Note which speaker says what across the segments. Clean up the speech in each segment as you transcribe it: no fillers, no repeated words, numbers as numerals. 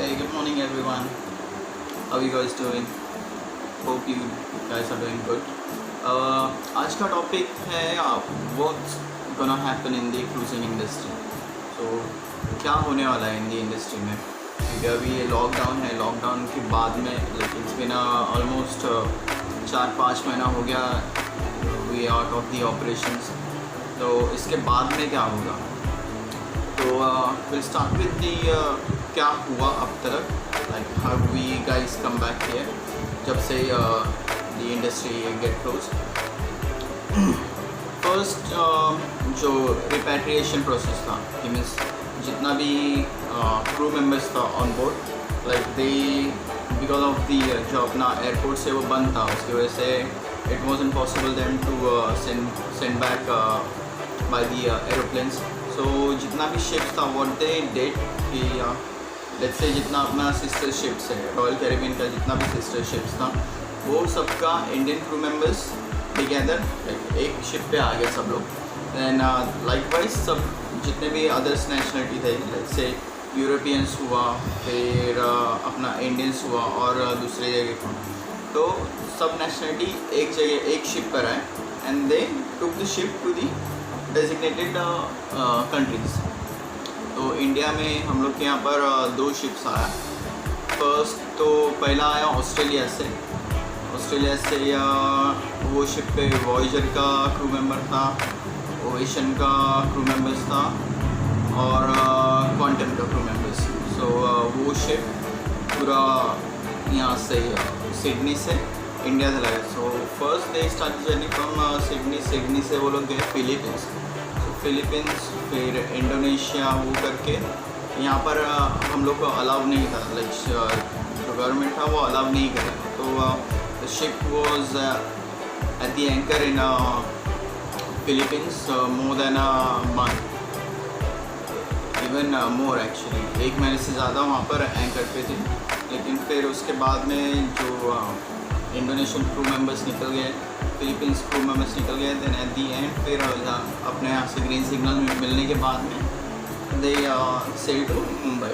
Speaker 1: Hey, good morning everyone. How are you guys doing? Hope you guys are doing good. आज का topic है what's gonna happen in the cruising industry. So क्या होने वाला है इंडी industry में, क्योंकि अभी ये लॉकडाउन है. लॉकडाउन के बाद में इट्स बिन ऑलमोस्ट 4-5 महीना हो गया we out of the operations. तो इसके बाद में क्या होगा, तो विल स्टार्ट विद दी क्या हुआ अब तक, like how we guys come back here जब से the industry get close. First जो रिपैट्रिएशन प्रोसेस था, कि मीन्स जितना भी क्रू मेंबर्स था on board, like they because of the जो अपना एयरपोर्ट से वो बंद था, उसकी वजह से it wasn't possible them to send back by the aeroplanes. So जितना भी शिप्स था व्हाट दे डिड कि लेट्स से जितना अपना सिस्टर शिप्स है, रॉयल कैरिबियन का जितना भी सिस्टर शिप्स था, वो सबका इंडियन क्रू मेंबर्स टुगेदर एक शिप पे आ गए सब लोग. दैन लाइकवाइज सब जितने भी अदर्स नेशनलिटी थे, लेट्स से यूरोपियंस हुआ, फिर अपना इंडियंस हुआ और दूसरे जगह का, तो सब नेशनलिटी एक जगह एक शिप पर आए and they took the ship to the designated countries. तो इंडिया में हम लोग के यहाँ पर 2 शिप्स आया. फर्स्ट तो पहला आया ऑस्ट्रेलिया से. ऑस्ट्रेलिया से वो शिप पे वॉयेजर का क्रू मेंबर था, ओवेशन का क्रू मेंबर्स था और क्वांटम का क्रू मेंबर्स. सो वो शिप पूरा यहाँ से सिडनी से इंडिया से लगा. So first day start journey from Sydney. Sydney से वो लोग गए फिलीपींस. फिलीपींस फिर इंडोनेशिया, वो करके यहाँ पर हम लोग को अलाउ नहीं था, लाइक जो गवर्नमेंट था वो अलाउ नहीं करा. तो the ship was at the anchor in Philippines more than a month, even more actually 1 महीने से ज़्यादा वहाँ पर एंकर पे थे. लेकिन फिर उसके बाद में जो इंडोनेशियन क्रू मेंबर्स निकल गए, फिलीपींस क्रू मेंबर्स निकल गए. देन एट दी एंड फिर अपने यहाँ से ग्रीन सिग्नल मिलने के बाद में they sail to Mumbai.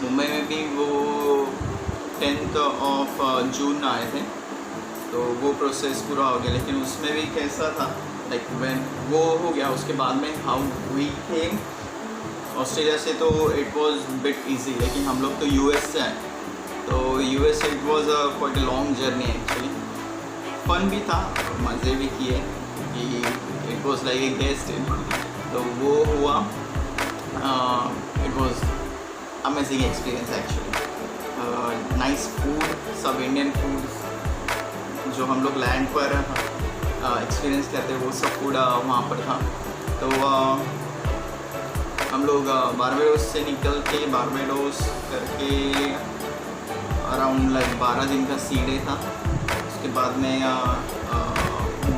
Speaker 1: Mumbai में भी वो 10th of जून आए थे. तो वो प्रोसेस पूरा हो गया. लेकिन उसमें भी कैसा था, लाइक व्हेन वो हो गया उसके बाद में हाउ वी केम ऑस्ट्रेलिया से, तो इट वाज बिट इजी. लेकिन हम लोग तो यूएस से आए, तो US it was quite a long journey actually. Fun भी था, मज़े भी किए, कि it was like a guest inn. तो वो हुआ, it was amazing experience actually. Nice food, सब इंडियन फूड जो हम लोग लैंड पर एक्सपीरियंस करते हैं, वो सब फूड वहाँ पर था. तो हम लोग बारबेडोस से निकल के बारबेडोस करके अराउंड लाइक 12 दिन का सी डे था. उसके बाद में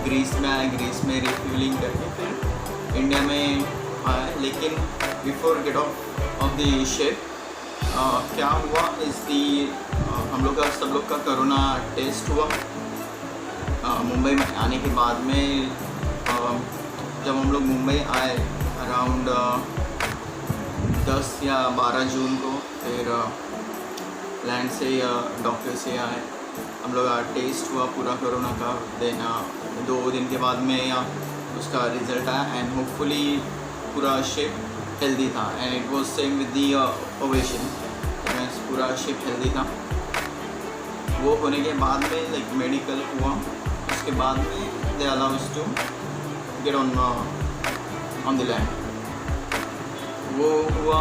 Speaker 1: ग्रीस में आए, ग्रीस में रिफ्यूलिंग करके फिर इंडिया में आए. लेकिन before get off the ship क्या हुआ इस दी हम लोग का सब लोग का कोरोना टेस्ट हुआ. मुंबई में आने के बाद में जब हम लोग मुंबई आए अराउंड 10 या 12 जून को, फिर लैंड से या डॉक्टर से आए, हम लोग टेस्ट हुआ पूरा कोरोना का. देन 2 दिन के बाद में उसका रिज़ल्ट आया एंड होपफुली पूरा शिप हेल्दी था. And it was same with the ovation, पूरा शिप हेल्दी था. वो होने के बाद में लाइक मेडिकल हुआ. उसके बाद में they allow us to get on the land. वो हुआ,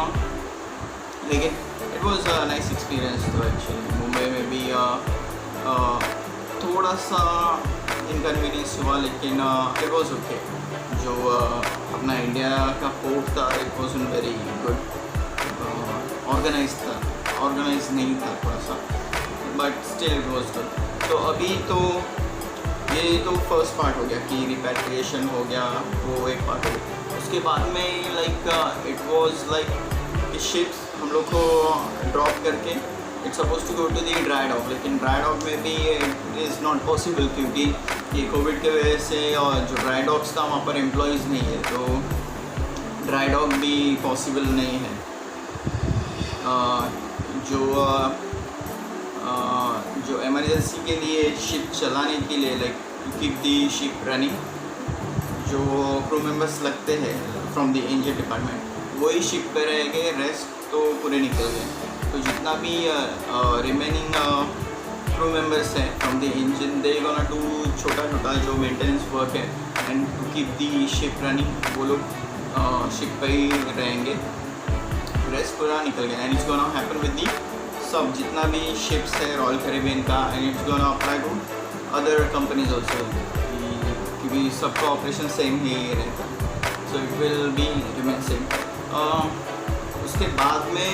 Speaker 1: लेकिन it was a nice experience. तो एक्चुअली मुंबई में भी थोड़ा सा इनकन्वीनियंस हुआ, लेकिन इट वाज ओके. जो अपना इंडिया का पोर्ट था, it was very good, organise नहीं था थोड़ा सा, but still it was good. तो अभी तो ये तो फर्स्ट पार्ट हो गया कि रिपैट्रिएशन हो गया, वो एक पार्ट हो गया. उसके बाद में लाइक इट वाज लाइक कि शिप्स हम लोग को ड्रॉप करके it's suppose to go to the dry dock. लेकिन ड्राई डॉक में भी इट इज़ नॉट पॉसिबल, क्योंकि ये कोविड के वजह से और जो ड्राई डॉक्स था वहाँ पर एम्प्लॉयज़ नहीं है, तो ड्राई डॉक भी पॉसिबल नहीं है. जो इमरजेंसी के लिए शिप चलाने के लिए like to keep the ship running, जो क्रू मेंबर्स लगते हैं फ्रॉम द इंजन डिपार्टमेंट वही शिप पे रह गए, रेस्ट तो पूरे निकल गए। तो जितना भी रिमेनिंग क्रू मेंबर्स हैं from the engine, they gonna do छोटा छोटा जो मेंटेनेंस वर्क है and to keep the ship running, वो लोग शिप पे ही रहेंगे, रेस्ट पूरा निकल गया। And it's gonna happen with the सब जितना भी शिप्स है रॉयल कैरिबियन का, and it's gonna apply to other companies also, क्योंकि सबका ऑपरेशन सेम ही रहता है, so it will be remain same. उसके बाद में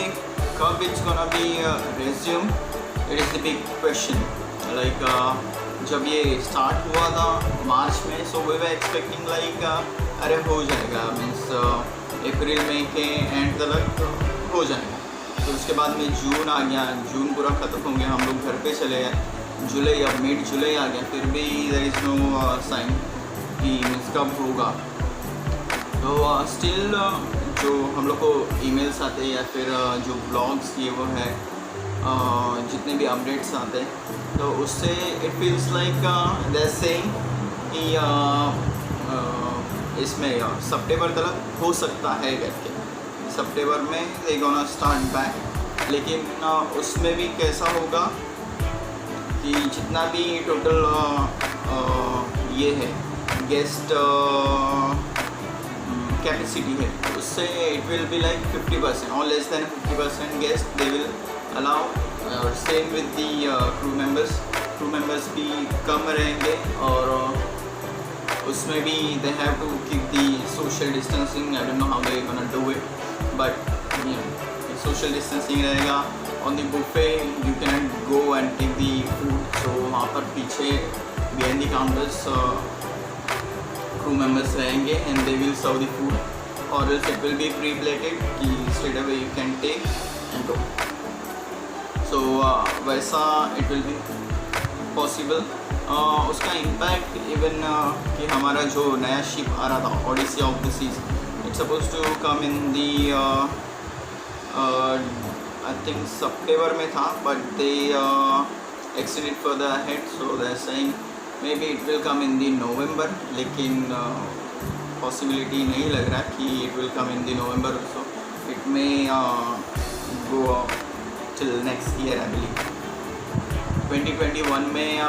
Speaker 1: कब it's gonna be resume, it is the big question. Like जब ये स्टार्ट हुआ था मार्च में, so we were expecting like अरे हो जाएगा, मीन्स अप्रैल मई के एंड तक हो जाएगा। तो उसके बाद में जून आ गया, जून पूरा ख़त्म हो गया, हम लोग घर पे चले गए, जुलाई अब मिड जुलाई आ गया, फिर भी देयर इज़ नो साइन कि मीन्स कब होगा। तो स्टिल जो हम लोग को ईमेल्स आते हैं या फिर जो ब्लॉग्स ये वो है, जितने भी अपडेट्स आते हैं, तो उससे it feels like that saying कि इसमें सितंबर तक हो सकता है करके, सितंबर में दे गोना स्टार्ट बैक। लेकिन उसमें भी कैसा होगा कि जितना भी टोटल ये है गेस्ट कैपेसिटी है, उससे इट विल बी लाइक 50% और less than 50% guest they will allow, और same with the crew members भी कम रहेंगे, और उसमें भी they have to keep the social distancing. I don't know how they gonna do it, but social distancing रहेगा। On the buffet you can go and take the food, so वहाँ पर पीछे behind the counters crew members रहेंगे and they will serve the food, और else it will be pre plated कि straight away you can take and go. So वैसा it will be possible. उसका impact even कि हमारा जो नया ship आ रहा था Odyssey of the Seas, it's suppose to come in the I think सितंबर में था, but they extended further ahead, so they are saying may be it will come in the November, लेकिन पॉसिबिलिटी नहीं लग रहा कि it will come in the November also, it may go till next year I believe 2021 में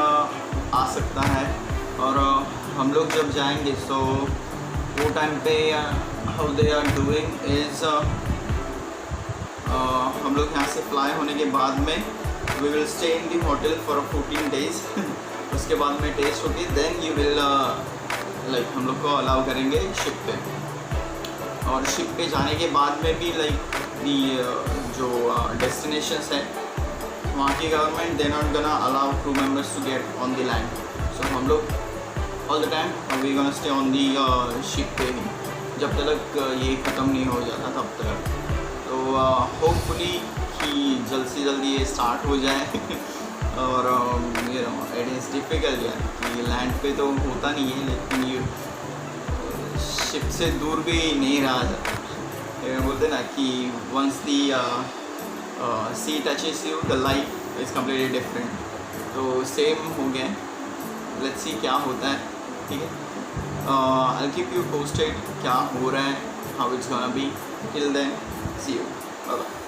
Speaker 1: आ सकता है। और हम लोग जब जाएंगे सो वो टाइम पे how they are doing is हम लोग यहाँ से फ्लाई होने के बाद में we will stay in the hotel for 14 days उसके बाद में टेस्ट होगी, देन यू विल लाइक हम लोग को अलाउ करेंगे शिप पे, और शिप पे जाने के बाद में भी लाइक दी जो डेस्टिनेशंस है वहाँ की government they not gonna allow crew members to get on the land, so हम लोग all the time we gonna stay on the ship पे ही जब तक ये ख़त्म नहीं हो जाता तब तक। तो होपफुली कि जल्द से जल्द ये स्टार्ट हो जाए और you know it is difficult यार कि लैंड पे तो होता नहीं है, लेकिन ये शिप से दूर भी नहीं रहा जाता। बोलते ना कि once the sea touches you the life is completely different, तो सेम हो गया। लेट्स सी क्या होता है, ठीक है। आई कीप यू पोस्टेड क्या हो रहा है, how it's gonna be. Till then see you, bye bye.